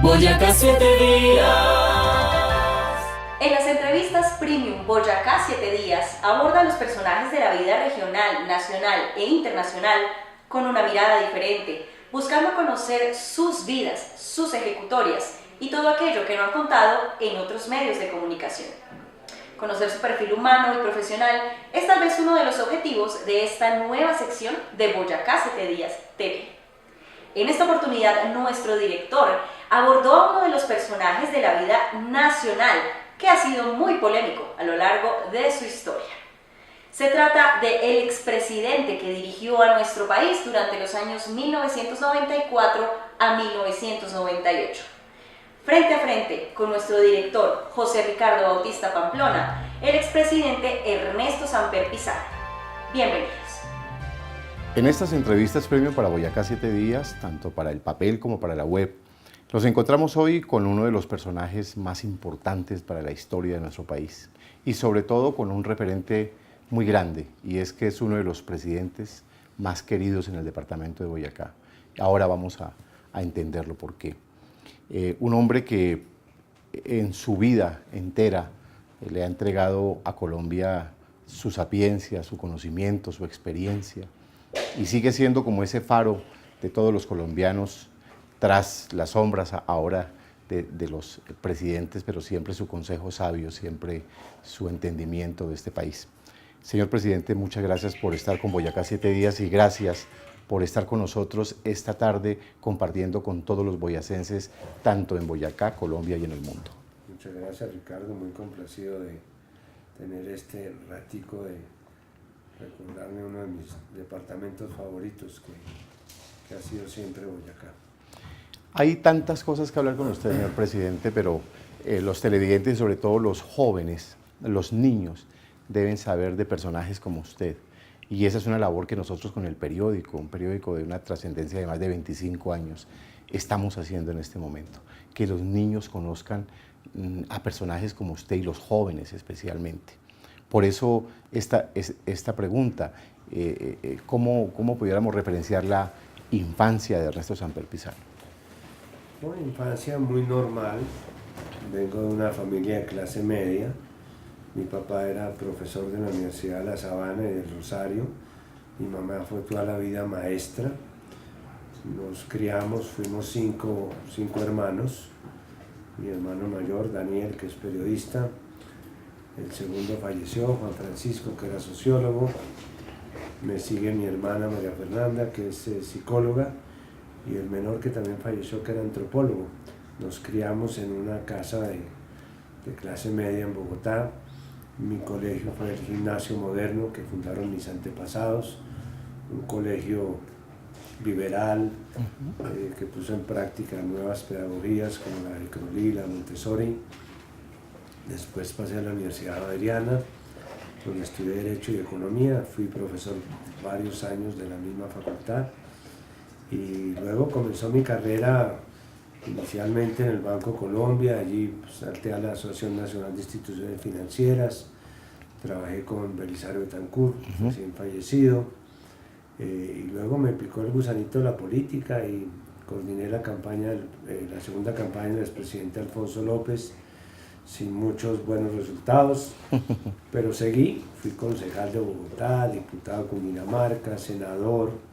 Boyacá 7 días. En las entrevistas Premium Boyacá 7 días aborda a los personajes de la vida regional, nacional e internacional con una mirada diferente, buscando conocer sus vidas, sus ejecutorias y todo aquello que no han contado en otros medios de comunicación. Conocer su perfil humano y profesional es tal vez uno de los objetivos de esta nueva sección de Boyacá 7 días TV. En esta oportunidad, nuestro director abordó a uno de los personajes de la vida nacional que ha sido muy polémico a lo largo de su historia. Se trata del expresidente que dirigió a nuestro país durante los años 1994 a 1998. Frente a frente con nuestro director José Ricardo Bautista Pamplona, el expresidente Ernesto Samper Pizarro. Bienvenidos. En estas entrevistas premio para Boyacá 7 días, tanto para el papel como para la web, nos encontramos hoy con uno de los personajes más importantes para la historia de nuestro país y sobre todo con un referente muy grande, y es que es uno de los presidentes más queridos en el departamento de Boyacá. Ahora vamos a entenderlo por qué. Un hombre que en su vida entera le ha entregado a Colombia su sapiencia, su conocimiento, su experiencia, y sigue siendo como ese faro de todos los colombianos tras las sombras ahora de los presidentes, pero siempre su consejo sabio, siempre su entendimiento de este país. Señor presidente, muchas gracias por estar con Boyacá 7 días y gracias por estar con nosotros esta tarde compartiendo con todos los boyacenses, tanto en Boyacá, Colombia y en el mundo. Muchas gracias, Ricardo, muy complacido de tener este ratico de recordarme uno de mis departamentos favoritos que ha sido siempre Boyacá. Hay tantas cosas que hablar con usted, señor presidente, pero los televidentes, sobre todo los jóvenes, los niños, deben saber de personajes como usted. Y esa es una labor que nosotros con el periódico, un periódico de una trascendencia de más de 25 años, estamos haciendo en este momento. Que los niños conozcan a personajes como usted y los jóvenes especialmente. Por eso esta pregunta, ¿cómo pudiéramos referenciar la infancia de Ernesto Samper Pizarro? Una infancia muy normal, vengo de una familia de clase media, mi papá era profesor de la Universidad de La Sabana y del Rosario, mi mamá fue toda la vida maestra, nos criamos, fuimos cinco hermanos, mi hermano mayor Daniel, que es periodista, el segundo falleció, Juan Francisco, que era sociólogo, me sigue mi hermana María Fernanda, que es psicóloga, y el menor que también falleció, que era antropólogo. Nos criamos en una casa de clase media en Bogotá. Mi colegio fue el Gimnasio Moderno, que fundaron mis antepasados, un colegio liberal que puso en práctica nuevas pedagogías como la de Crowley, la Montessori. Después pasé a la Universidad Javeriana, donde estudié Derecho y Economía. Fui profesor varios años de la misma facultad. Y luego comenzó mi carrera inicialmente en el Banco Colombia, allí salté a la Asociación Nacional de Instituciones Financieras, trabajé con Belisario Betancur, recién fallecido, y luego me picó el gusanito de la política y coordiné la campaña, la segunda campaña del expresidente Alfonso López, sin muchos buenos resultados, pero seguí, fui concejal de Bogotá, diputado con Cundinamarca, senador,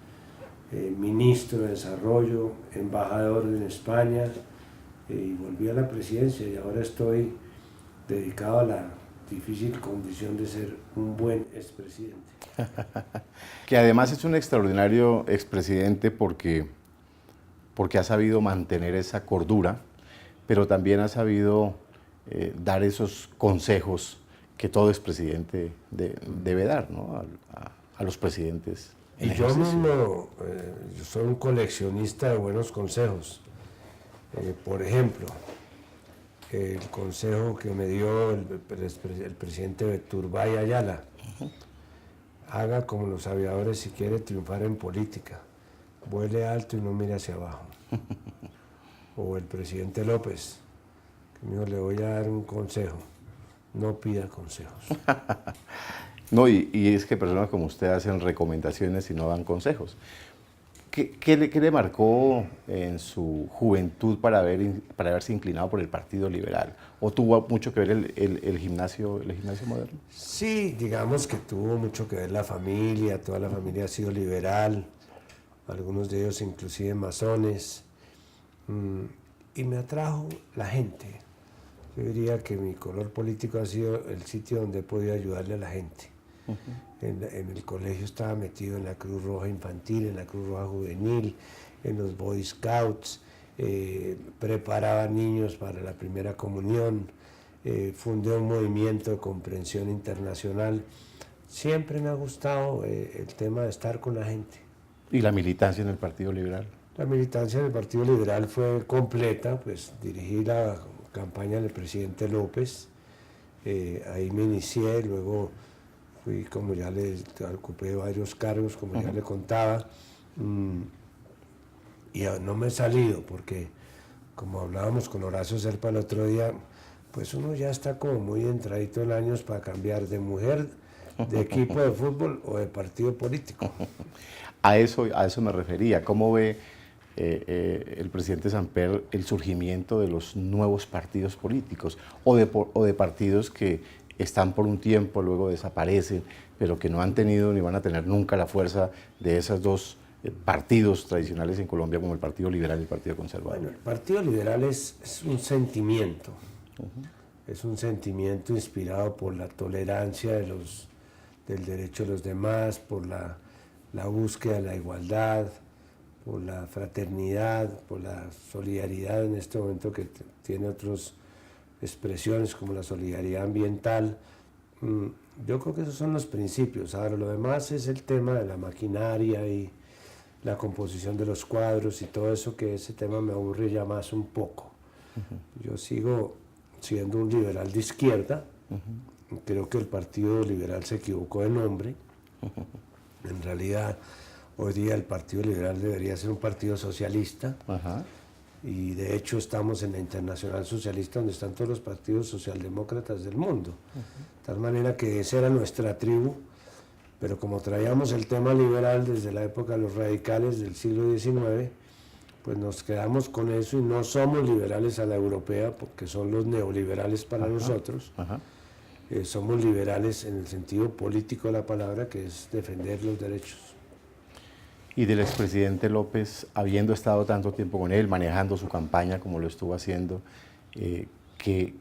ministro de Desarrollo, embajador en España, y volví a la presidencia y ahora estoy dedicado a la difícil condición de ser un buen expresidente. Que además es un extraordinario expresidente porque ha sabido mantener esa cordura, pero también ha sabido dar esos consejos que todo expresidente debe dar, ¿no? a los presidentes. Y yo mismo, yo soy un coleccionista de buenos consejos. Por ejemplo, el consejo que me dio el presidente Turbay Ayala, haga como los aviadores si quiere triunfar en política, vuele alto y no mire hacia abajo. O el presidente López, que me dijo, le voy a dar un consejo, no pida consejos. No, y es que personas como usted hacen recomendaciones y no dan consejos. qué le marcó en su juventud para haberse inclinado por el Partido Liberal? ¿O tuvo mucho que ver el gimnasio moderno? Sí, digamos que tuvo mucho que ver la familia, toda la familia ha sido liberal, algunos de ellos inclusive masones, y me atrajo la gente. Yo diría que mi color político ha sido el sitio donde he podido ayudarle a la gente. En el colegio estaba metido en la Cruz Roja Infantil, en la Cruz Roja Juvenil, en los Boy Scouts, preparaba niños para la primera comunión, fundé un movimiento de comprensión internacional. Siempre me ha gustado el tema de estar con la gente. ¿Y la militancia en el Partido Liberal? La militancia en el Partido Liberal fue completa, pues dirigí la campaña del presidente López, ahí me inicié, luego fui, como ya ocupé varios cargos, como ya le contaba, y no me he salido porque, como hablábamos con Horacio Serpa el otro día, pues uno ya está como muy entradito en años para cambiar de mujer, de equipo de fútbol o de partido político. A eso me refería. ¿Cómo ve el presidente Samper el surgimiento de los nuevos partidos políticos o de partidos que están por un tiempo, luego desaparecen, pero que no han tenido ni van a tener nunca la fuerza de esos dos partidos tradicionales en Colombia como el Partido Liberal y el Partido Conservador? Bueno, el Partido Liberal es un sentimiento, es un sentimiento inspirado por la tolerancia del derecho de los demás, por la búsqueda de la igualdad, por la fraternidad, por la solidaridad en este momento que tiene otras expresiones como la solidaridad ambiental. Yo creo que esos son los principios. Ahora lo demás es el tema de la maquinaria y la composición de los cuadros y todo eso, que ese tema me aburre ya más un poco. Yo sigo siendo un liberal de izquierda. Creo que el Partido Liberal se equivocó de nombre. En realidad, hoy día el Partido Liberal debería ser un partido socialista. Y de hecho estamos en la Internacional Socialista, donde están todos los partidos socialdemócratas del mundo. De tal manera que esa era nuestra tribu, pero como traíamos el tema liberal desde la época de los radicales del siglo XIX, pues nos quedamos con eso y no somos liberales a la europea, porque son los neoliberales para nosotros. Somos liberales en el sentido político de la palabra, que es defender los derechos. Y del expresidente López, habiendo estado tanto tiempo con él, manejando su campaña como lo estuvo haciendo, ¿qué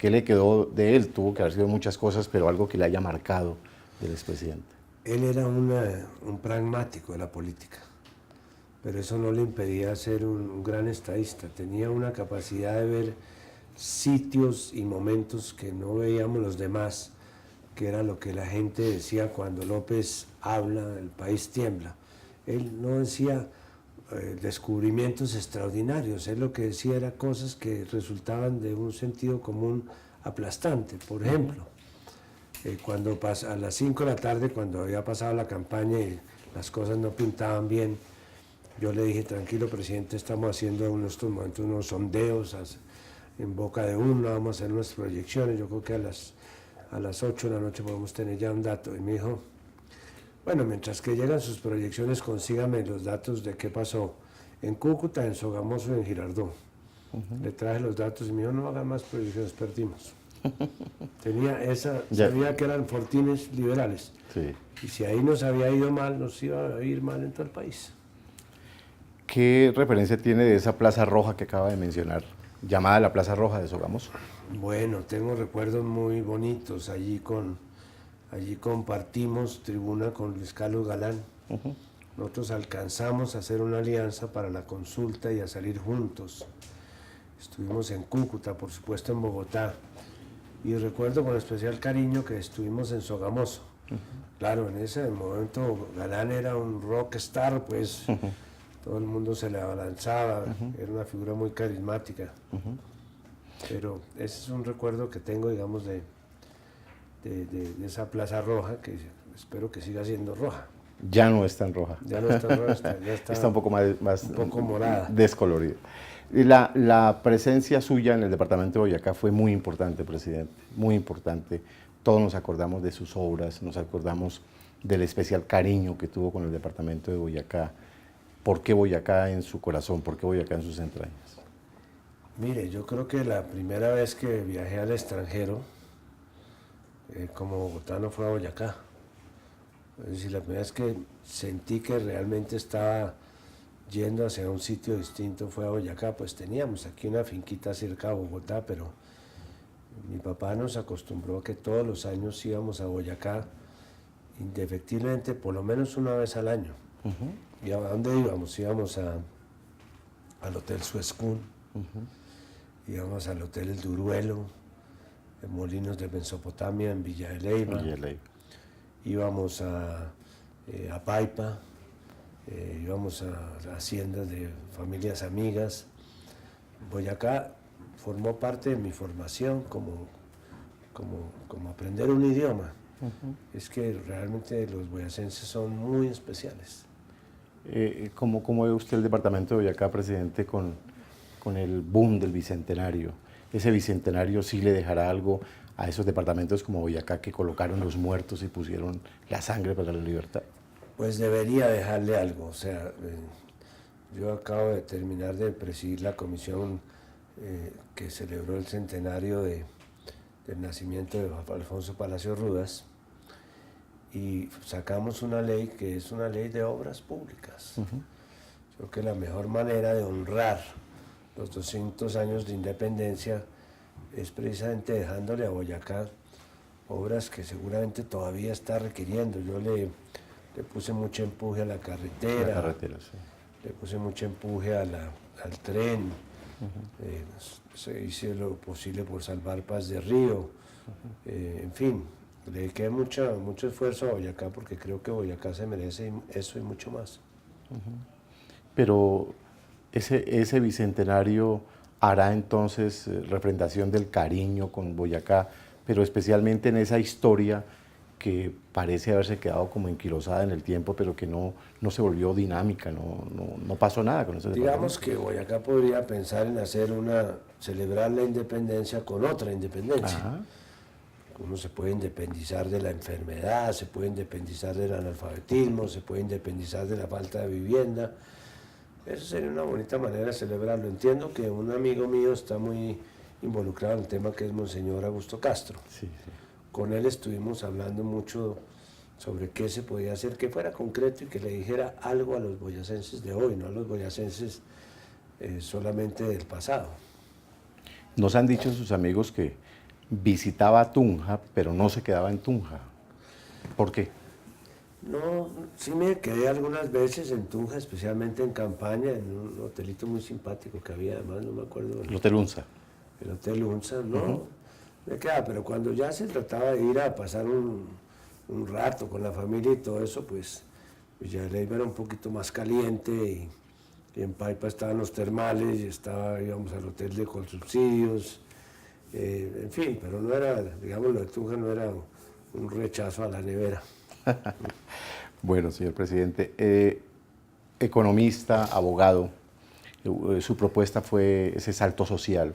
le quedó de él? Tuvo que haber sido muchas cosas, pero algo que le haya marcado del expresidente. Él era un pragmático de la política, pero eso no le impedía ser un gran estadista. Tenía una capacidad de ver sitios y momentos que no veíamos los demás, que era lo que la gente decía cuando López habla, el país tiembla. Él no decía descubrimientos extraordinarios, él lo que decía era cosas que resultaban de un sentido común aplastante. Por ejemplo, cuando a las 5 de la tarde, cuando había pasado la campaña y las cosas no pintaban bien, yo le dije: tranquilo, presidente, estamos haciendo en estos momentos unos sondeos en boca de uno, vamos a hacer unas proyecciones, yo creo que a las 8 de la noche podemos tener ya un dato. Y me dijo: bueno, mientras que llegan sus proyecciones, consígame los datos de qué pasó en Cúcuta, en Sogamoso y en Girardot. Le traje los datos y me dijo: no haga más proyecciones, perdimos. Tenía sabía que eran fortines liberales. Sí. Y si ahí nos había ido mal, nos iba a ir mal en todo el país. ¿Qué referencia tiene de esa Plaza Roja que acaba de mencionar, llamada la Plaza Roja de Sogamoso? Bueno, tengo recuerdos muy bonitos. Allí compartimos tribuna con Luis Carlos Galán. Nosotros alcanzamos a hacer una alianza para la consulta y a salir juntos. Estuvimos en Cúcuta, por supuesto en Bogotá. Y recuerdo con especial cariño que estuvimos en Sogamoso. Claro, en ese momento Galán era un rockstar, pues todo el mundo se le abalanzaba, era una figura muy carismática. Pero ese es un recuerdo que tengo, digamos, de esa Plaza Roja, que espero que siga siendo roja. Ya no es tan roja. Ya no es tan roja, ya está un poco más un poco morada. Descolorida. Y la presencia suya en el departamento de Boyacá fue muy importante, presidente, muy importante. Todos nos acordamos de sus obras, nos acordamos del especial cariño que tuvo con el departamento de Boyacá. ¿Por qué Boyacá en su corazón? ¿Por qué Boyacá en sus entrañas? Mire, yo creo que la primera vez que viajé al extranjero, como bogotano, fue a Boyacá. Es decir, la primera vez que sentí que realmente estaba yendo hacia un sitio distinto fue a Boyacá. Pues teníamos aquí una finquita cerca de Bogotá, pero mi papá nos acostumbró a que todos los años íbamos a Boyacá, indefectiblemente, por lo menos una vez al año. ¿Y a dónde íbamos? Íbamos al Hotel Suezcún, íbamos al Hotel El Duruelo, en Molinos de Mesopotamia, en Villa de Leyva. Íbamos a Paipa, íbamos a haciendas de familias amigas. Boyacá formó parte de mi formación como aprender un idioma. Es que realmente los boyacenses son muy especiales. ¿Cómo ve usted el departamento de Boyacá, presidente, con el boom del Bicentenario? ¿Ese Bicentenario sí le dejará algo a esos departamentos como Boyacá que colocaron los muertos y pusieron la sangre para la libertad? Pues debería dejarle algo. O sea, yo acabo de terminar de presidir la comisión que celebró el centenario del nacimiento de Alfonso Palacio Rudas, y sacamos una ley que es una ley de obras públicas. Creo que la mejor manera de honrar los 200 años de independencia es precisamente dejándole a Boyacá obras que seguramente todavía está requiriendo. Yo le puse mucho empuje a la carretera, Sí. le puse mucho empuje al tren, se hizo lo posible por salvar Paz de Río, en fin, le dediqué mucho esfuerzo a Boyacá porque creo que Boyacá se merece eso y mucho más. Pero ese Bicentenario hará entonces representación del cariño con Boyacá, pero especialmente en esa historia que parece haberse quedado como enquilosada en el tiempo, pero que no se volvió dinámica, no pasó nada con ese Digamos departamento. que Boyacá podría pensar en celebrar la independencia con otra independencia. Ajá. Uno se puede independizar de la enfermedad, se puede independizar del analfabetismo, se puede independizar de la falta de vivienda. Eso sería una bonita manera de celebrarlo. Entiendo que un amigo mío está muy involucrado en el tema, que es Monseñor Augusto Castro. Sí. Con él estuvimos hablando mucho sobre qué se podía hacer, que fuera concreto y que le dijera algo a los boyacenses de hoy, no a los boyacenses solamente del pasado. Nos han dicho sus amigos que visitaba Tunja, pero no se quedaba en Tunja. ¿Por qué? No, sí me quedé algunas veces en Tunja, especialmente en campaña, en un hotelito muy simpático que había, además no me acuerdo. El Hotel Unza. El Hotel Unza, no, me quedaba, pero cuando ya se trataba de ir a pasar un rato con la familia y todo eso, pues ya Leyva era un poquito más caliente y en Paipa estaban los termales y íbamos al hotel de Colsubsidios, en fin, pero no era, digamos, lo de Tunja no era un rechazo a la nevera. Bueno, señor presidente, economista, abogado, su propuesta fue ese salto social.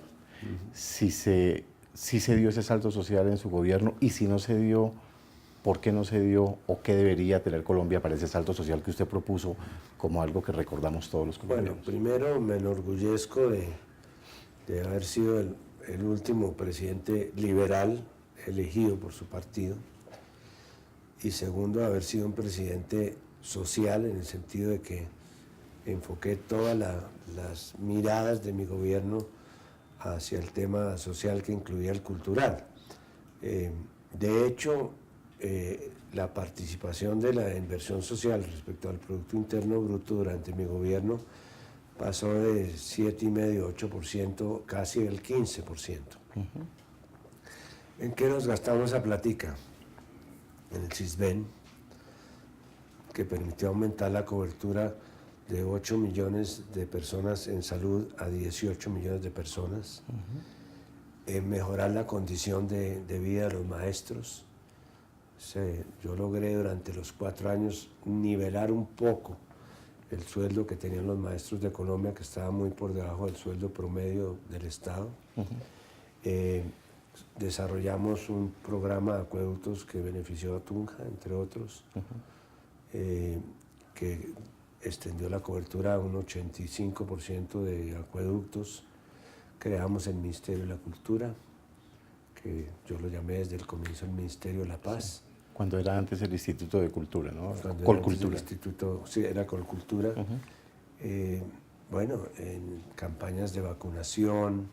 Si se dio ese salto social en su gobierno, y si no se dio, ¿por qué no se dio o qué debería tener Colombia para ese salto social que usted propuso como algo que recordamos todos los colombianos? Bueno, primero me enorgullezco de haber sido el último presidente liberal elegido por su partido, y segundo, haber sido un presidente social, en el sentido de que enfoqué todas las miradas de mi gobierno hacia el tema social, que incluía el cultural. De hecho, la participación de la inversión social respecto al Producto Interno Bruto durante mi gobierno pasó de 7,5–8%, casi el 15%. ¿En qué nos gastamos esa platica? En el Sisbén, que permitió aumentar la cobertura de 8 millones de personas en salud a 18 millones de personas, en mejorar la condición de vida de los maestros. Yo logré durante los 4 años nivelar un poco el sueldo que tenían los maestros de Colombia, que estaba muy por debajo del sueldo promedio del Estado. Desarrollamos un programa de acueductos que benefició a Tunja, entre otros, que extendió la cobertura a un 85% de acueductos. Creamos el Ministerio de la Cultura, que yo lo llamé desde el comienzo el Ministerio de la Paz. Cuando era antes el Instituto de Cultura, ¿no? Cuando Colcultura. era antes el instituto, sí, era Colcultura. Bueno, en campañas de vacunación.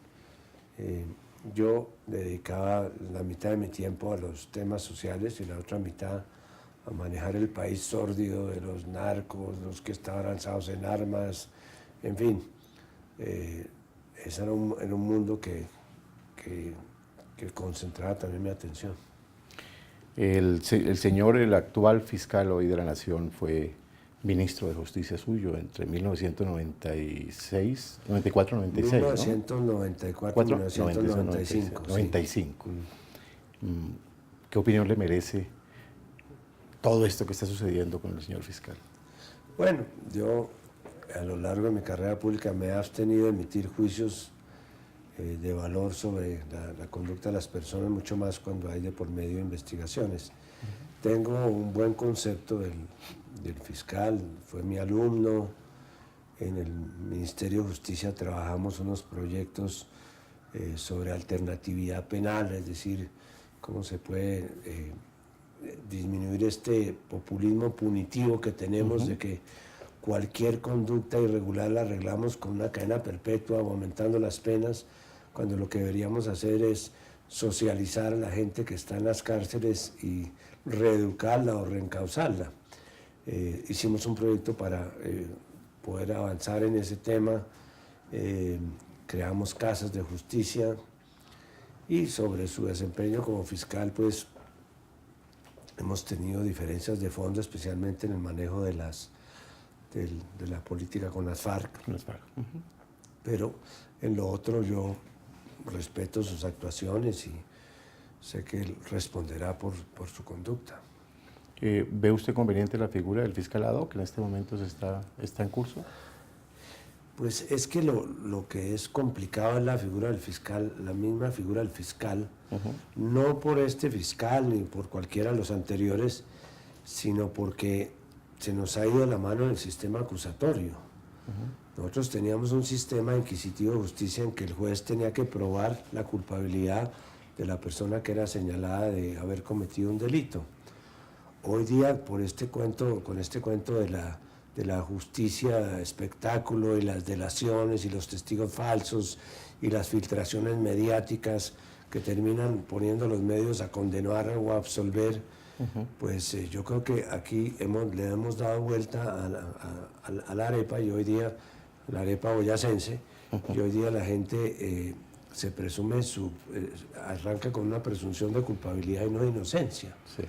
Yo dedicaba la mitad de mi tiempo a los temas sociales y la otra mitad a manejar el país sórdido de los narcos, los que estaban alzados en armas, en fin. Ese era un mundo que concentraba también mi atención. El señor, el actual fiscal hoy de la Nación, fue ministro de Justicia suyo entre 1996, 94, 96, 1994, ¿no? 1995. 95. ¿Qué opinión le merece todo esto que está sucediendo con el señor fiscal? Bueno, yo a lo largo de mi carrera pública me he abstenido de emitir juicios de valor sobre la conducta de las personas, mucho más cuando hay de por medio investigaciones. Tengo un buen concepto del fiscal, fue mi alumno. En el Ministerio de Justicia trabajamos unos proyectos sobre alternatividad penal, es decir, cómo se puede disminuir este populismo punitivo que tenemos de que cualquier conducta irregular la arreglamos con una cadena perpetua o aumentando las penas, cuando lo que deberíamos hacer es socializar a la gente que está en las cárceles y reeducarla o reencauzarla. Hicimos un proyecto para poder avanzar en ese tema, creamos casas de justicia y sobre su desempeño como fiscal, pues hemos tenido diferencias de fondo, especialmente en el manejo de la política con las FARC. Pero en lo otro yo respeto sus actuaciones y sé que él responderá por su conducta. ¿Ve usted conveniente la figura del fiscal ad hoc que en este momento está en curso? Pues es que lo que es complicado es la figura del fiscal, la misma figura del fiscal, no por este fiscal ni por cualquiera de los anteriores, sino porque se nos ha ido la mano en el sistema acusatorio. Nosotros teníamos un sistema inquisitivo de justicia en que el juez tenía que probar la culpabilidad de la persona que era señalada de haber cometido un delito. Hoy día, con este cuento de la justicia espectáculo y las delaciones y los testigos falsos y las filtraciones mediáticas que terminan poniendo a los medios a condenar o a absolver, pues yo creo que aquí le hemos dado vuelta a la arepa, y hoy día, la arepa boyacense, y hoy día la gente se presume, arranca con una presunción de culpabilidad y no de inocencia. Sí.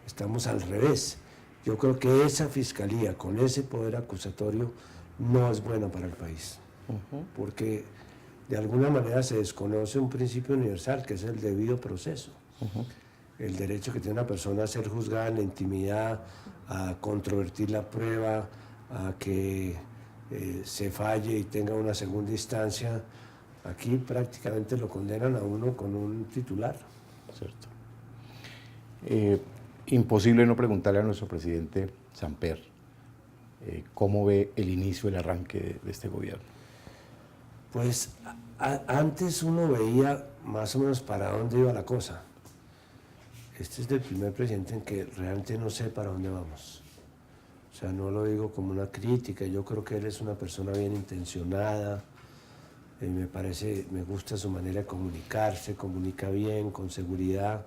Estamos al revés. Yo creo que esa fiscalía con ese poder acusatorio no es buena para el país, porque de alguna manera se desconoce un principio universal que es el debido proceso. El derecho que tiene una persona a ser juzgada en la intimidad, a controvertir la prueba, a que se falle y tenga una segunda instancia. Aquí prácticamente lo condenan a uno con un titular. Cierto. Imposible no preguntarle a nuestro presidente Samper cómo ve el inicio, el arranque de este gobierno. Pues antes uno veía más o menos para dónde iba la cosa. Este es el primer presidente en que realmente no sé para dónde vamos. O sea, no lo digo como una crítica, yo creo que él es una persona bien intencionada, me gusta su manera de comunicarse, comunica bien, con seguridad.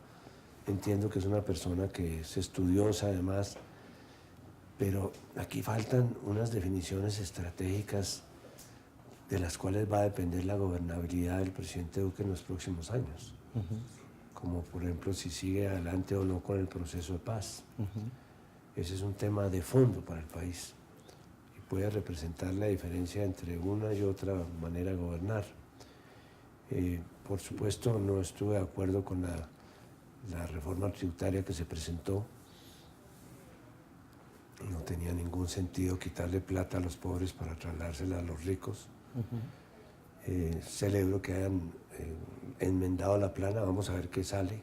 Entiendo que es una persona que es estudiosa además, pero aquí faltan unas definiciones estratégicas de las cuales va a depender la gobernabilidad del presidente Duque en los próximos años. Como por ejemplo si sigue adelante o no con el proceso de paz. Ese es un tema de fondo para el país y puede representar la diferencia entre una y otra manera de gobernar. Por supuesto no estuve de acuerdo con la reforma tributaria que se presentó. No tenía ningún sentido quitarle plata a los pobres para trasladársela a los ricos. Celebro que hayan enmendado la plana, vamos a ver qué sale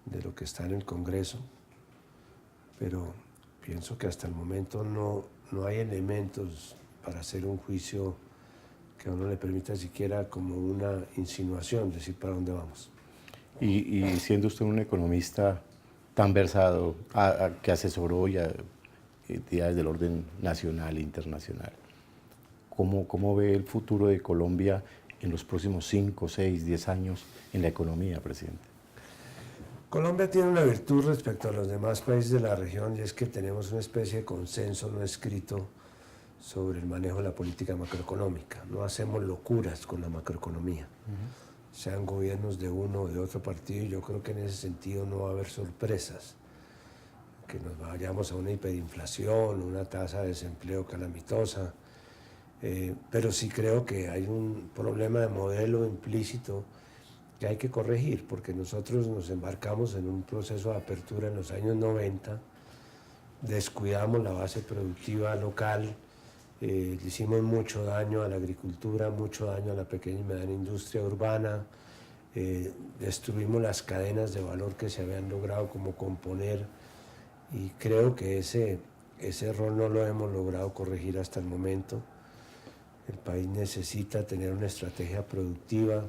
de lo que está en el Congreso, pero pienso que hasta el momento no hay elementos para hacer un juicio que a uno le permita siquiera como una insinuación, decir para dónde vamos. Y siendo usted un economista tan versado, que asesoró ya entidades del orden nacional e internacional, ¿cómo ve el futuro de Colombia en los próximos 5, 6, 10 años en la economía, presidente? Colombia tiene una virtud respecto a los demás países de la región y es que tenemos una especie de consenso no escrito sobre el manejo de la política macroeconómica. No hacemos locuras con la macroeconomía. Sean gobiernos de uno o de otro partido, y yo creo que en ese sentido no va a haber sorpresas. Que nos vayamos a una hiperinflación, una tasa de desempleo calamitosa, pero sí creo que hay un problema de modelo implícito que hay que corregir, porque nosotros nos embarcamos en un proceso de apertura en los años 90, descuidamos la base productiva local, le hicimos mucho daño a la agricultura, mucho daño a la pequeña y mediana industria urbana, destruimos las cadenas de valor que se habían logrado como componer, y creo que ese error no lo hemos logrado corregir hasta el momento. El país necesita tener una estrategia productiva,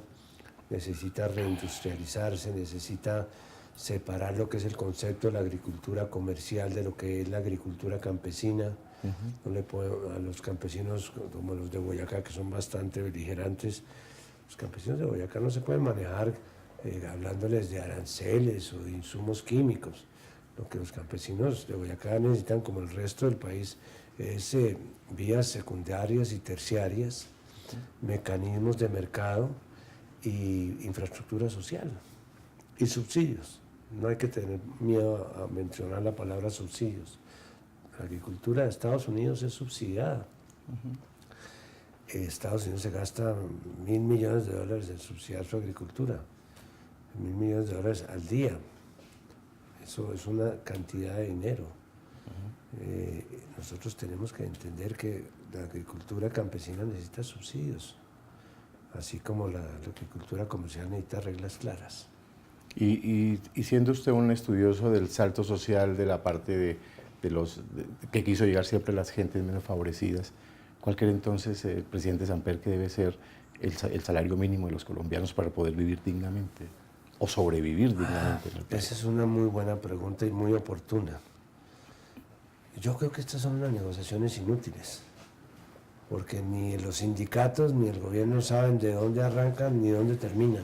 necesita reindustrializarse, necesita separar lo que es el concepto de la agricultura comercial de lo que es la agricultura campesina. No le puedo, a los campesinos como los de Boyacá, que son bastante beligerantes, los campesinos de Boyacá no se pueden manejar hablándoles de aranceles o de insumos químicos. Lo que los campesinos de Boyacá necesitan, como el resto del país, es vías secundarias y terciarias, mecanismos de mercado y infraestructura social y subsidios. No hay que tener miedo a mencionar la palabra subsidios. La agricultura de Estados Unidos es subsidiada. Estados Unidos se gasta $1.000 millones en subsidiar su agricultura, $1.000 millones al día. Eso es una cantidad de dinero. Nosotros tenemos que entender que la agricultura campesina necesita subsidios, así como la agricultura comercial necesita reglas claras. Y siendo usted un estudioso del salto social, de la parte que quiso llegar siempre a las gentes menos favorecidas, ¿cuál cree entonces el presidente Samper que debe ser el salario mínimo de los colombianos para poder vivir dignamente o sobrevivir dignamente? Esa es una muy buena pregunta y muy oportuna. Yo creo que estas son unas negociaciones inútiles, porque ni los sindicatos ni el gobierno saben de dónde arrancan ni dónde terminan.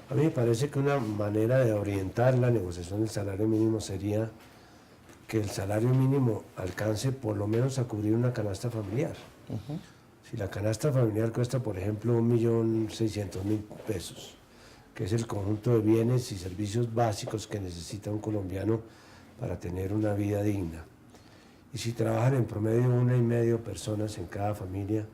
A mí me parece que una manera de orientar la negociación del salario mínimo sería que el salario mínimo alcance por lo menos a cubrir una canasta familiar. Si la canasta familiar cuesta, por ejemplo, 1.600.000 pesos, que es el conjunto de bienes y servicios básicos que necesita un colombiano para tener una vida digna. Y si trabajan en promedio 1,5 personas en cada familia,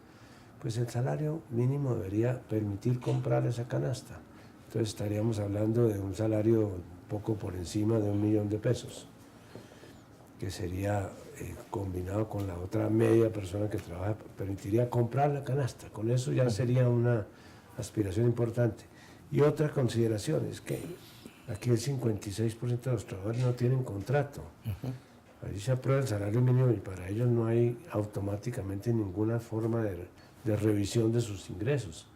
pues el salario mínimo debería permitir comprar esa canasta. Entonces estaríamos hablando de un salario poco por encima de 1 millón de pesos, que sería combinado con la otra media persona que trabaja, permitiría comprar la canasta. Con eso ya sería una aspiración importante. Y otra consideración es que aquí el 56% de los trabajadores no tienen contrato. Ahí se aprueba el salario mínimo y para ellos no hay automáticamente ninguna forma de revisión de sus ingresos.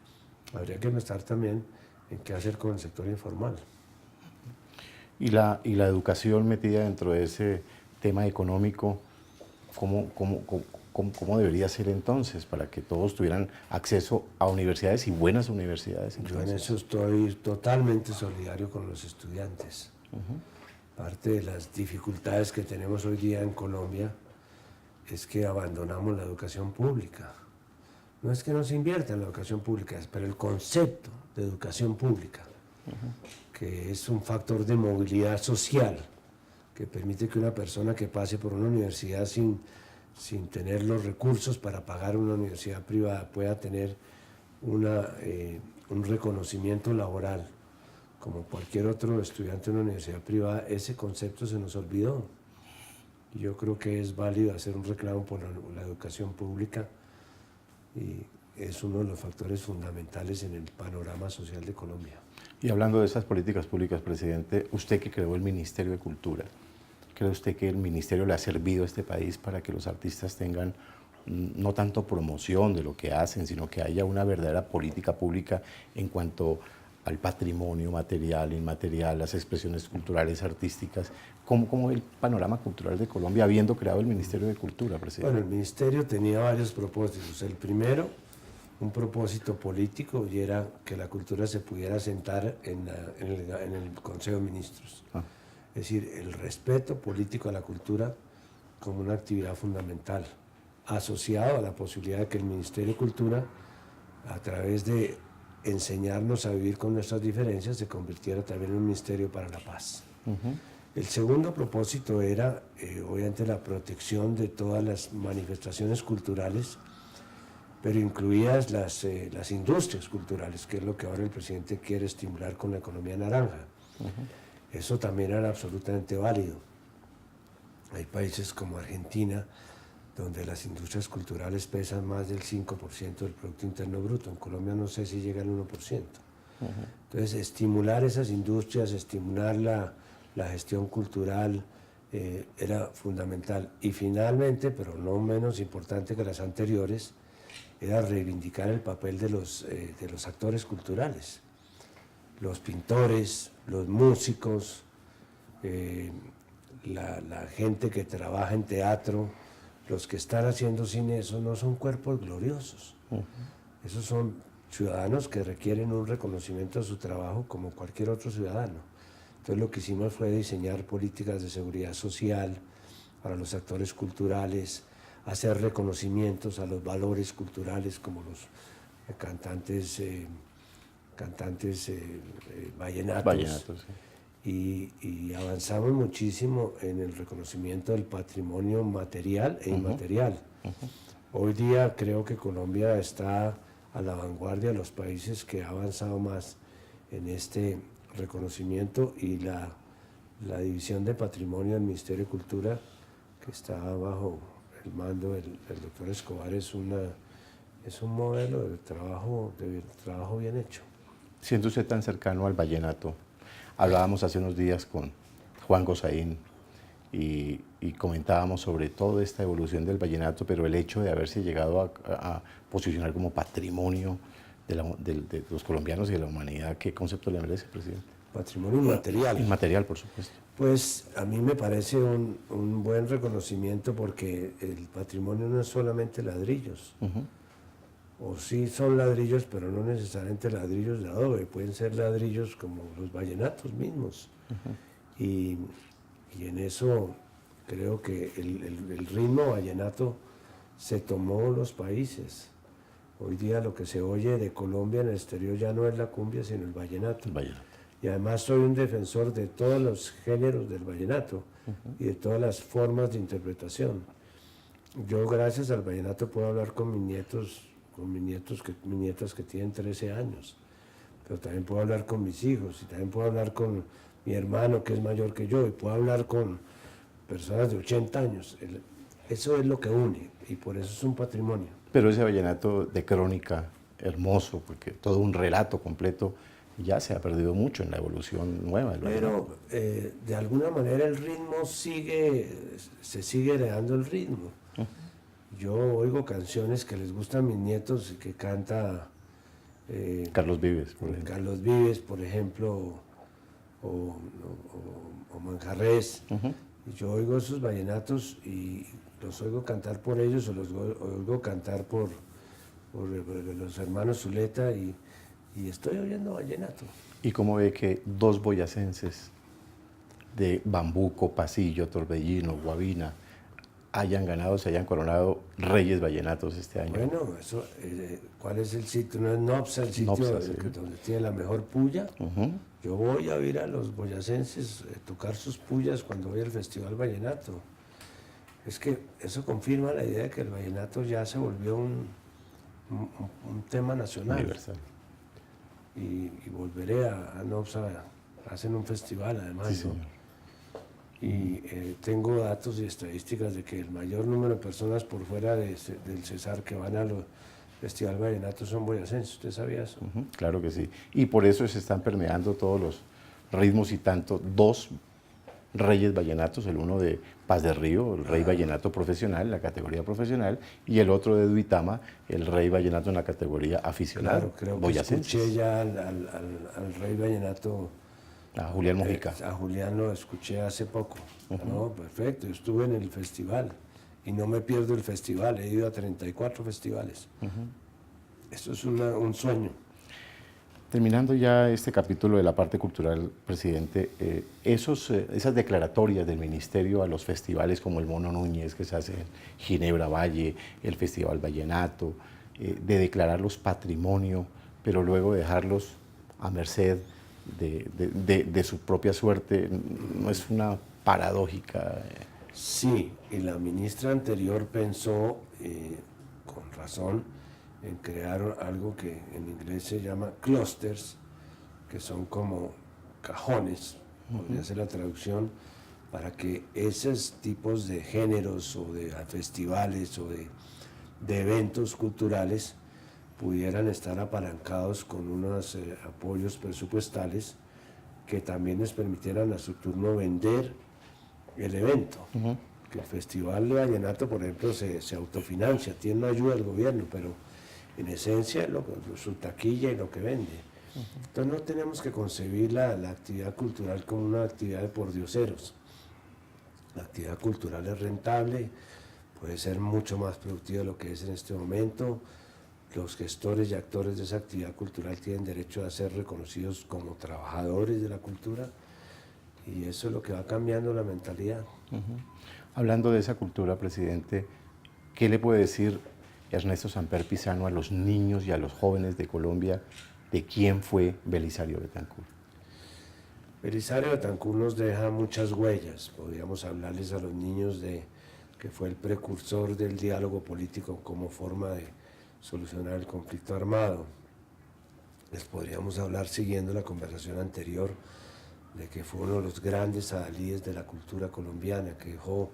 Habría que pensar también en qué hacer con el sector informal. Y la educación metida dentro de ese tema económico, ¿cómo debería ser entonces para que todos tuvieran acceso a universidades y buenas universidades? Yo en eso estoy totalmente solidario con los estudiantes. Parte de las dificultades que tenemos hoy día en Colombia es que abandonamos la educación pública. No es que no se invierta en la educación pública, pero el concepto de educación pública, que es un factor de movilidad social, que permite que una persona que pase por una universidad sin tener los recursos para pagar una universidad privada pueda tener un reconocimiento laboral como cualquier otro estudiante de una universidad privada, ese concepto se nos olvidó. Yo creo que es válido hacer un reclamo por la educación pública y es uno de los factores fundamentales en el panorama social de Colombia. Y hablando de esas políticas públicas, presidente, usted que creó el Ministerio de Cultura, ¿Cree usted que el ministerio le ha servido a este país para que los artistas tengan no tanto promoción de lo que hacen, sino que haya una verdadera política pública en cuanto al patrimonio material, inmaterial, las expresiones culturales, artísticas? ¿Cómo es el panorama cultural de Colombia habiendo creado el Ministerio de Cultura, presidente? Bueno, el ministerio tenía varios propósitos. El primero, un propósito político, y era que la cultura se pudiera sentar en el Consejo de Ministros. Es decir, el respeto político a la cultura como una actividad fundamental, asociado a la posibilidad de que el Ministerio de Cultura, a través de enseñarnos a vivir con nuestras diferencias, se convirtiera también en un ministerio para la paz. El segundo propósito era, obviamente, la protección de todas las manifestaciones culturales, pero incluidas las industrias culturales, que es lo que ahora el presidente quiere estimular con la economía naranja. Eso también era absolutamente válido. Hay países como Argentina, donde las industrias culturales pesan más del 5% del Producto Interno Bruto. En Colombia no sé si llega al 1%. Entonces, estimular esas industrias, estimular la gestión cultural era fundamental. Y finalmente, pero no menos importante que las anteriores, era reivindicar el papel de los actores culturales, los pintores, los músicos, la gente que trabaja en teatro, los que están haciendo cine. Esos no son cuerpos gloriosos, esos son ciudadanos que requieren un reconocimiento de su trabajo como cualquier otro ciudadano. Entonces lo que hicimos fue diseñar políticas de seguridad social para los actores culturales, hacer reconocimientos a los valores culturales como los cantantes vallenatos. Y avanzamos muchísimo en el reconocimiento del patrimonio material e inmaterial. Hoy día creo que Colombia está a la vanguardia de los países que ha avanzado más en este reconocimiento, y la división de patrimonio del Ministerio de Cultura, que está bajo el mando del doctor Escobar, es un modelo de trabajo bien hecho. Siendo usted tan cercano al vallenato, hablábamos hace unos días con Juan Gosaín y comentábamos sobre toda esta evolución del vallenato, pero el hecho de haberse llegado a posicionar como patrimonio de los colombianos y de la humanidad, ¿qué concepto le merece, presidente? Patrimonio inmaterial. Inmaterial, por supuesto. Pues a mí me parece un buen reconocimiento, porque el patrimonio no es solamente ladrillos. O sí son ladrillos, pero no necesariamente ladrillos de adobe, pueden ser ladrillos como los vallenatos mismos. Y en eso creo que el ritmo vallenato se tomó los países. Hoy día lo que se oye de Colombia en el exterior ya no es la cumbia, sino el vallenato. Y además soy un defensor de todos los géneros del vallenato y de todas las formas de interpretación. Yo, gracias al vallenato, puedo hablar con mis nietas que tienen 13 años, pero también puedo hablar con mis hijos, y también puedo hablar con mi hermano, que es mayor que yo, y puedo hablar con personas de 80 años. Eso es lo que une, y por eso es un patrimonio. Pero ese vallenato de crónica, hermoso, porque todo un relato completo, ya se ha perdido mucho en la evolución nueva del vallenato. Pero de alguna manera el ritmo se sigue heredando el ritmo. Yo oigo canciones que les gustan a mis nietos y que canta Carlos Vives, por ejemplo. Carlos Vives, por ejemplo, o Manjarrés. Y yo oigo esos vallenatos y los oigo cantar por ellos, o los oigo cantar por los hermanos Zuleta, y estoy oyendo vallenato. ¿Y cómo ve que dos boyacenses de Bambuco, Pasillo, Torbellino, Guavina hayan ganado, se hayan coronado reyes vallenatos este año? Bueno, eso, ¿cuál es el sitio? ¿No es Nopsa el sitio donde tiene la mejor puya? Yo voy a ver a los boyacenses tocar sus pullas cuando voy al Festival Vallenato. Es que eso confirma la idea de que el vallenato ya se volvió un tema nacional. Universal. Y volveré a Nopsa, hacen un festival además. Sí, señor. Y tengo datos y estadísticas de que el mayor número de personas por fuera del Cesar que van a los Festival Vallenato son boyacenses. ¿Usted sabía eso? Claro que sí. Y por eso se están permeando todos los ritmos, y tanto dos reyes vallenatos, el uno de Paz de Río, el rey vallenato profesional, la categoría profesional, y el otro de Duitama, el rey vallenato en la categoría aficionado. Claro, creo que boyacenses. escuché ya al rey vallenato. A Julián Mojica. A Julián lo escuché hace poco. No, perfecto, yo estuve en el festival y no me pierdo el festival, he ido a 34 festivales. Esto es un sueño. Terminando ya este capítulo de la parte cultural, presidente, esas declaratorias del ministerio a los festivales como el Mono Núñez, que se hace en Ginebra Valle, el Festival Vallenato, de declararlos patrimonio, pero luego dejarlos a merced de su propia suerte, ¿no es una paradójica? Sí, y la ministra anterior pensó, con razón, en crear algo que en inglés se llama clusters, que son como cajones, podría ser la traducción, para que esos tipos de géneros o de festivales o de eventos culturales pudieran estar apalancados con unos apoyos presupuestales que también les permitieran a su turno vender el evento. Que el Festival de Vallenato, por ejemplo, se autofinancia, tiene una ayuda del gobierno, pero en esencia su taquilla y lo que vende. Entonces no tenemos que concebir la actividad cultural como una actividad de pordioseros. La actividad cultural es rentable, puede ser mucho más productiva de lo que es en este momento. Los gestores y actores de esa actividad cultural tienen derecho a ser reconocidos como trabajadores de la cultura, y eso es lo que va cambiando la mentalidad. Hablando de esa cultura, presidente, ¿qué le puede decir Ernesto Samper Pizano a los niños y a los jóvenes de Colombia de quién fue Belisario Betancur? Belisario Betancur nos deja muchas huellas. Podríamos hablarles a los niños de que fue el precursor del diálogo político como forma de solucionar el conflicto armado. Les podríamos hablar, siguiendo la conversación anterior, de que fue uno de los grandes adalides de la cultura colombiana, que dejó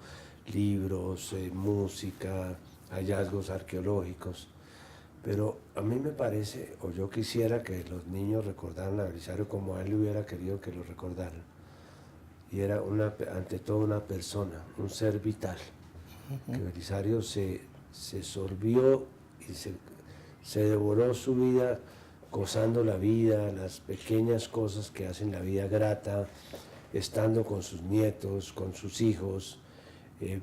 libros, música, hallazgos arqueológicos. Pero a mí me parece, o yo quisiera, que los niños recordaran a Belisario como a él le hubiera querido que lo recordaran. Y era ante todo una persona, un ser vital, que Belisario se sorbió y se devoró su vida gozando la vida, las pequeñas cosas que hacen la vida grata, estando con sus nietos, con sus hijos,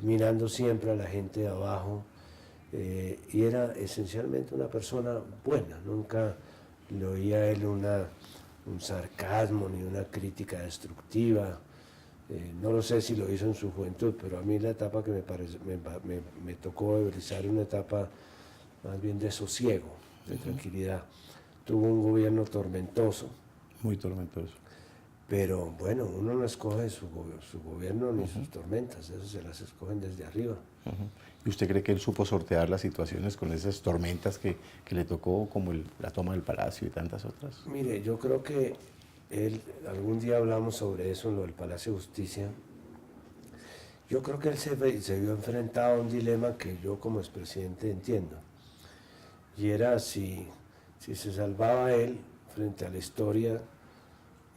mirando siempre a la gente de abajo, y era esencialmente una persona buena. Nunca le oía a él un sarcasmo ni una crítica destructiva. No lo sé si lo hizo en su juventud, pero a mí la etapa que me tocó de Belisario, una etapa más bien de sosiego, de tranquilidad. Tuvo un gobierno tormentoso. Muy tormentoso. Pero bueno, uno no escoge su gobierno ni sus tormentas, eso se las escogen desde arriba. ¿Y usted cree que él supo sortear las situaciones con esas tormentas que le tocó, como la toma del Palacio y tantas otras? Mire, yo creo que algún día hablamos sobre eso, en lo del Palacio de Justicia. Yo creo que él se vio enfrentado a un dilema que yo como expresidente entiendo. Y era si se salvaba él frente a la historia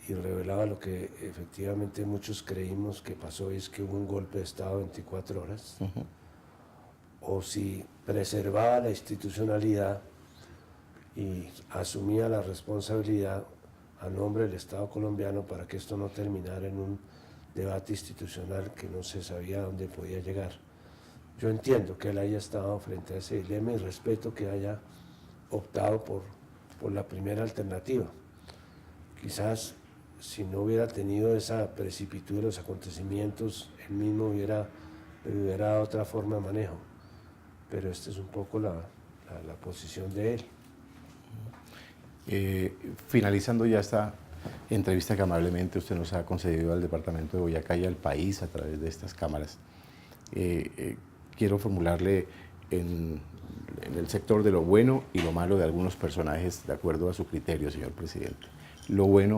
y revelaba lo que efectivamente muchos creímos que pasó, y es que hubo un golpe de Estado 24 horas, o si preservaba la institucionalidad y asumía la responsabilidad a nombre del Estado colombiano para que esto no terminara en un debate institucional que no se sabía a dónde podía llegar. Yo entiendo que él haya estado frente a ese dilema y respeto que haya optado por la primera alternativa. Quizás si no hubiera tenido esa precipitud de los acontecimientos, él mismo hubiera dado otra forma de manejo. Pero esta es un poco la posición de él. Finalizando ya esta entrevista que amablemente usted nos ha concedido al Departamento de Boyacá y al país a través de estas cámaras, quiero formularle en el sector de lo bueno y lo malo de algunos personajes, de acuerdo a su criterio, señor presidente. Lo bueno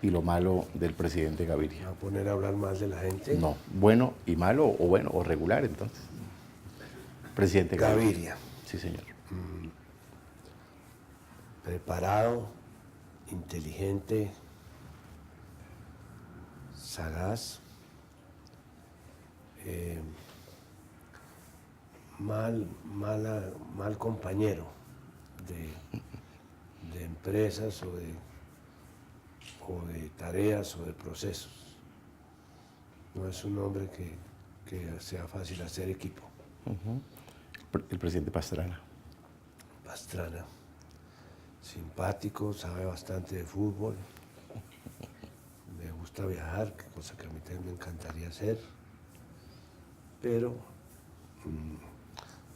y lo malo del presidente Gaviria. ¿Va a poner a hablar más de la gente? No, bueno y malo, o bueno, o regular, entonces. Presidente Gaviria. Sí, señor. Preparado, inteligente, sagaz, mal compañero de empresas o de tareas o de procesos. No es un hombre que sea fácil hacer equipo. El presidente Pastrana. Pastrana, simpático, sabe bastante de fútbol, me gusta viajar, cosa que a mí también me encantaría hacer, pero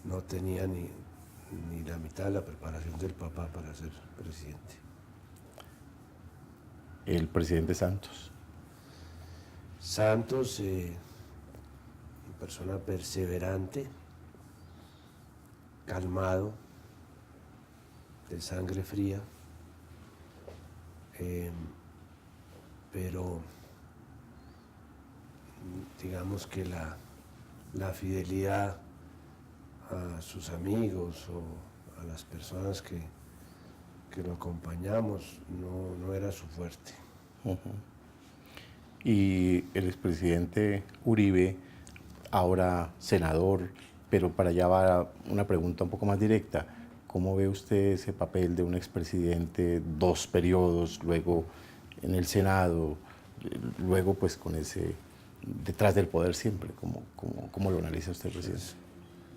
no tenía ni la mitad de la preparación del papá para ser presidente. El presidente Santos. Santos, una persona perseverante, calmado, de sangre fría, pero digamos que la fidelidad a sus amigos o a las personas que lo acompañamos no era su fuerte. Y el expresidente Uribe, ahora senador, pero para allá va una pregunta un poco más directa. ¿Cómo ve usted ese papel de un expresidente, 2 periodos, luego en el Senado, luego pues con ese detrás del poder siempre? ¿Cómo lo analiza usted, presidente?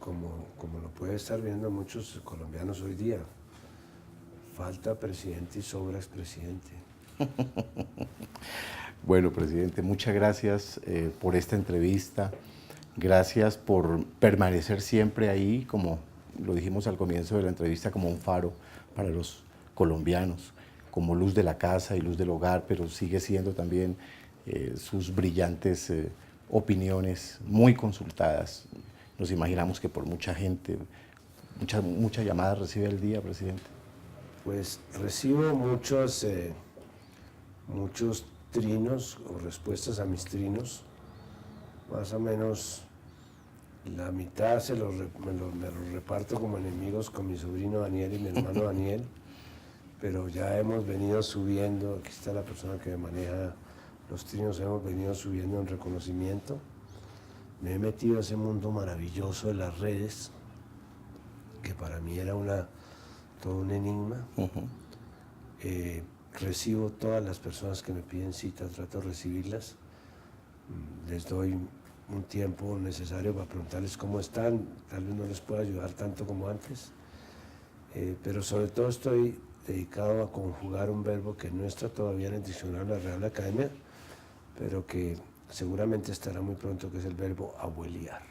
Como lo puede estar viendo muchos colombianos hoy día, falta presidente y sobra expresidente. Bueno, presidente, muchas gracias por esta entrevista. Gracias por permanecer siempre ahí, como lo dijimos al comienzo de la entrevista, como un faro para los colombianos, como luz de la casa y luz del hogar, pero sigue siendo también sus brillantes opiniones muy consultadas. Nos imaginamos que por mucha gente, muchas llamadas recibe al día, presidente. Pues recibo muchos trinos o respuestas a mis trinos, más o menos la mitad me los reparto como enemigos con mi sobrino Daniel y mi hermano Daniel, pero ya hemos venido subiendo, aquí está la persona que maneja los trinos, hemos venido subiendo en reconocimiento. Me he metido a ese mundo maravilloso de las redes, que para mí era todo un enigma. Recibo todas las personas que me piden cita, trato de recibirlas, les doy un tiempo necesario para preguntarles cómo están, tal vez no les pueda ayudar tanto como antes, pero sobre todo estoy dedicado a conjugar un verbo que no está todavía en el diccionario de la Real Academia, pero que seguramente estará muy pronto, que es el verbo abuelear.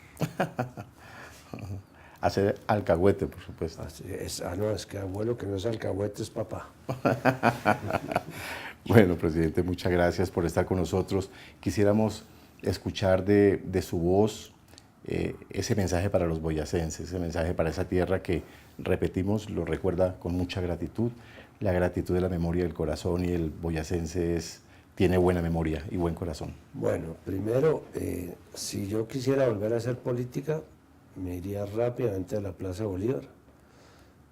Hacer alcahuete, por supuesto. No, es que abuelo que no es alcahuete es papá. Bueno, presidente, muchas gracias por estar con nosotros. Quisiéramos escuchar de su voz ese mensaje para los boyacenses, ese mensaje para esa tierra que, repetimos, lo recuerda con mucha gratitud. La gratitud de la memoria del corazón, y el boyacense tiene buena memoria y buen corazón. Bueno, primero, si yo quisiera volver a hacer política, me iría rápidamente a la Plaza Bolívar,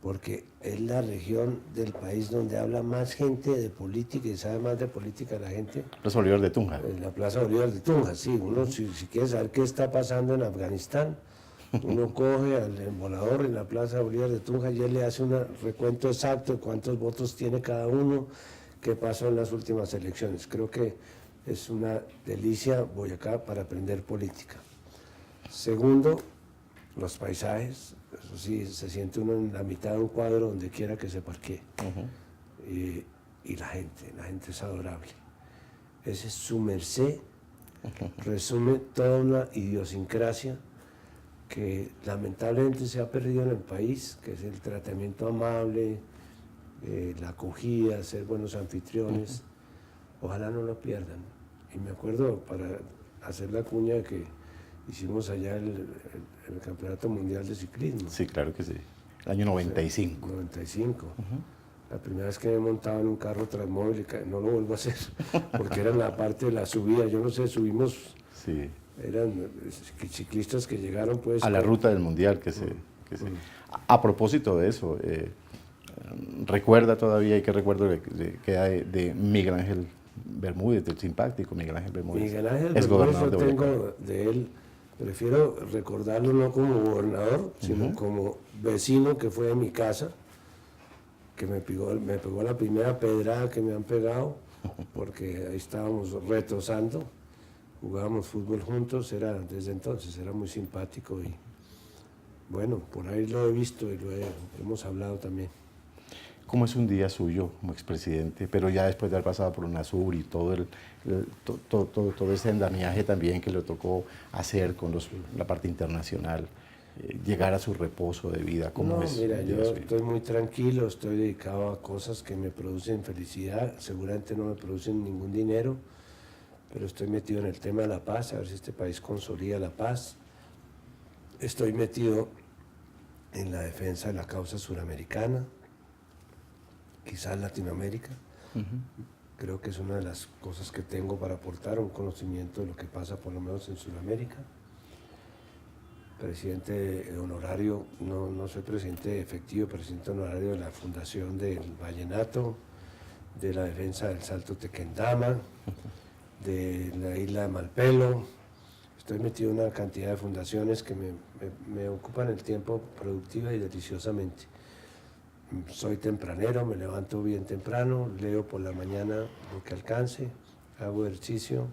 porque es la región del país donde habla más gente de política y sabe más de política la gente. Plaza Bolívar de Tunja. La Plaza Bolívar de Tunja, sí. Uno, si quiere saber qué está pasando en Afganistán, uno coge al embolador en la Plaza Bolívar de Tunja y él le hace un recuento exacto de cuántos votos tiene cada uno, qué pasó en las últimas elecciones. Creo que es una delicia Boyacá para aprender política. Segundo, los paisajes, eso sí, se siente uno en la mitad de un cuadro donde quiera que se parquee. Y la gente es adorable. Ese es su merced, resume toda una idiosincrasia que lamentablemente se ha perdido en el país, que es el tratamiento amable, la acogida, ser buenos anfitriones. Ojalá no lo pierdan. Y me acuerdo, para hacer la cuña, que hicimos allá el Campeonato Mundial de Ciclismo. Sí, claro que sí. El año 95. 95. La primera vez que me montaba en un carro Transmóvil, no lo vuelvo a hacer, porque era en la parte de la subida. Yo no sé, subimos. Sí. Eran ciclistas que llegaron pues a la ruta del Mundial. A propósito de eso, recuerda todavía, y qué recuerdo queda de Miguel Ángel Bermúdez, del simpático Miguel Ángel Bermúdez. Miguel Ángel es Bermúdez, gobernador yo de tengo Boyacá. de él Prefiero recordarlo no como gobernador, sino como vecino que fue de mi casa, que me pegó la primera pedrada que me han pegado, porque ahí estábamos retosando, jugábamos fútbol juntos, desde entonces era muy simpático y bueno, por ahí lo he visto y hemos hablado también. ¿Cómo es un día suyo como expresidente, pero ya después de haber pasado por UNASUR y todo ese andamiaje también que le tocó hacer con la parte internacional, llegar a su reposo de vida? ¿Cómo No, es? mira, yo estoy muy tranquilo, estoy dedicado a cosas que me producen felicidad, seguramente no me producen ningún dinero, pero estoy metido en el tema de la paz, a ver si este país consolida la paz. Estoy metido en la defensa de la causa suramericana, quizás Latinoamérica. Creo que es una de las cosas que tengo para aportar, un conocimiento de lo que pasa por lo menos en Sudamérica. Presidente honorario, no soy presidente efectivo, presidente honorario de la Fundación del Vallenato, de la defensa del Salto Tequendama, de la isla de Malpelo. Estoy metido en una cantidad de fundaciones que me ocupan el tiempo productiva y deliciosamente. Soy tempranero, me levanto bien temprano, leo por la mañana lo que alcance, hago ejercicio,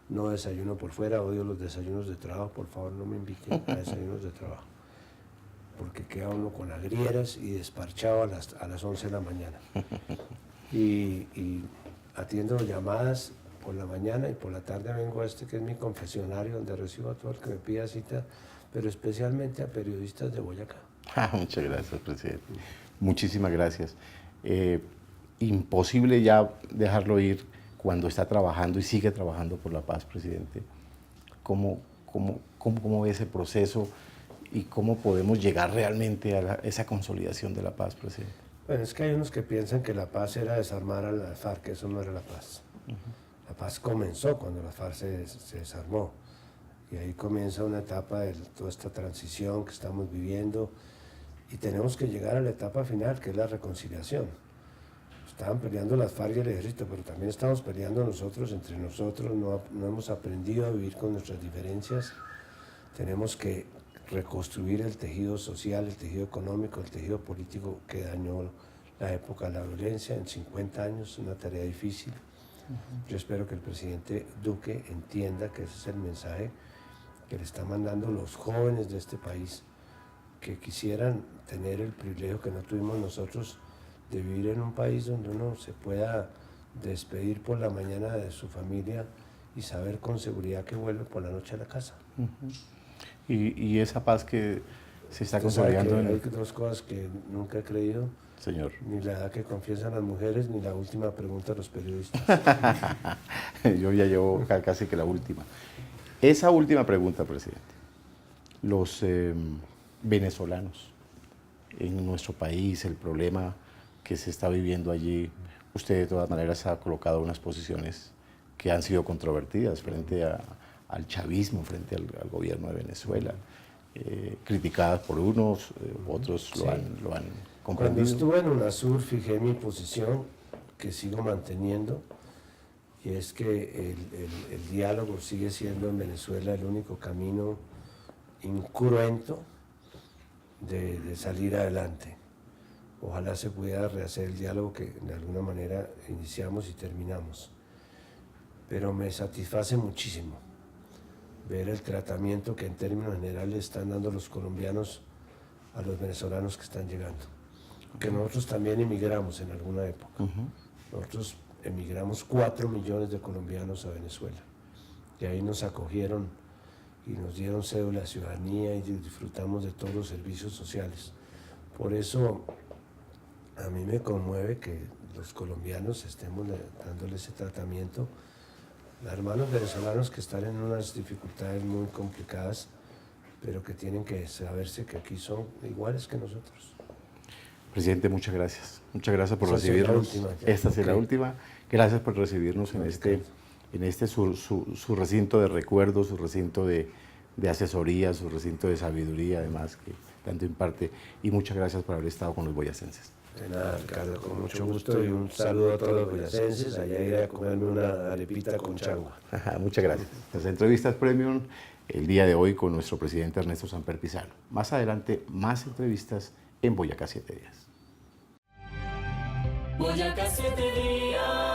no desayuno por fuera, odio los desayunos de trabajo, por favor no me inviten a desayunos de trabajo, porque queda uno con agrieras y desparchado a las 11 de la mañana. Y atiendo llamadas por la mañana y por la tarde vengo a que es mi confesionario, donde recibo a todo el que me pida cita, pero especialmente a periodistas de Boyacá. Muchas gracias, presidente. Muchísimas gracias. Imposible ya dejarlo ir cuando está trabajando y sigue trabajando por la paz, presidente. ¿Cómo ve ese proceso y cómo podemos llegar realmente a esa consolidación de la paz, presidente? Bueno, es que hay unos que piensan que la paz era desarmar a la FARC, eso no era la paz. La paz comenzó cuando la FARC se desarmó y ahí comienza una etapa de toda esta transición que estamos viviendo. Y tenemos que llegar a la etapa final, que es la reconciliación. Estaban peleando las FARC y el ejército, pero también estamos peleando nosotros, entre nosotros, no hemos aprendido a vivir con nuestras diferencias. Tenemos que reconstruir el tejido social, el tejido económico, el tejido político que dañó la época de la violencia en 50 años, una tarea difícil. Yo espero que el presidente Duque entienda que ese es el mensaje que le están mandando los jóvenes de este país, que quisieran tener el privilegio que no tuvimos nosotros de vivir en un país donde uno se pueda despedir por la mañana de su familia y saber con seguridad que vuelve por la noche a la casa. Y esa paz que se está Usted sabe consolidando que hay dos cosas que nunca he creído, Señor. ni la edad que confiesan las mujeres, ni la última pregunta de los periodistas. Yo ya llevo casi que la última. Esa última pregunta, presidente. Los venezolanos en nuestro país, el problema que se está viviendo allí, usted de todas maneras ha colocado unas posiciones que han sido controvertidas frente al chavismo, frente al gobierno de Venezuela, criticadas por unos, otros Sí. lo han Cuando comprendido. estuve en UNASUR fijé mi posición, que sigo manteniendo, y es que el diálogo sigue siendo en Venezuela el único camino incruento de salir adelante. Ojalá se pudiera rehacer el diálogo que de alguna manera iniciamos y terminamos. Pero me satisface muchísimo ver el tratamiento que en términos generales están dando los colombianos a los venezolanos que están llegando. Que nosotros también emigramos en alguna época. Nosotros emigramos 4 millones de colombianos a Venezuela. Y ahí nos acogieron y nos dieron cédula de ciudadanía y disfrutamos de todos los servicios sociales. Por eso a mí me conmueve que los colombianos estemos dándole ese tratamiento a hermanos venezolanos que están en unas dificultades muy complicadas, pero que tienen que saberse que aquí son iguales que nosotros. Presidente, muchas gracias. Muchas gracias por Esta sí es la recibirnos. última, ya. Esta sí es la Ok. última. Gracias por recibirnos en este su recinto de recuerdos, su recinto de asesoría, su recinto de sabiduría, además, que tanto imparte. Y muchas gracias por haber estado con los boyacenses. De nada, Ricardo, con mucho gusto y un saludo a todos los boyacenses. Allá iré a comerme una arepita con changua. Muchas gracias. Las entrevistas premium el día de hoy con nuestro presidente Ernesto Samper Pizarro. Más adelante, más entrevistas en Boyacá 7 días. Boyacá 7 días.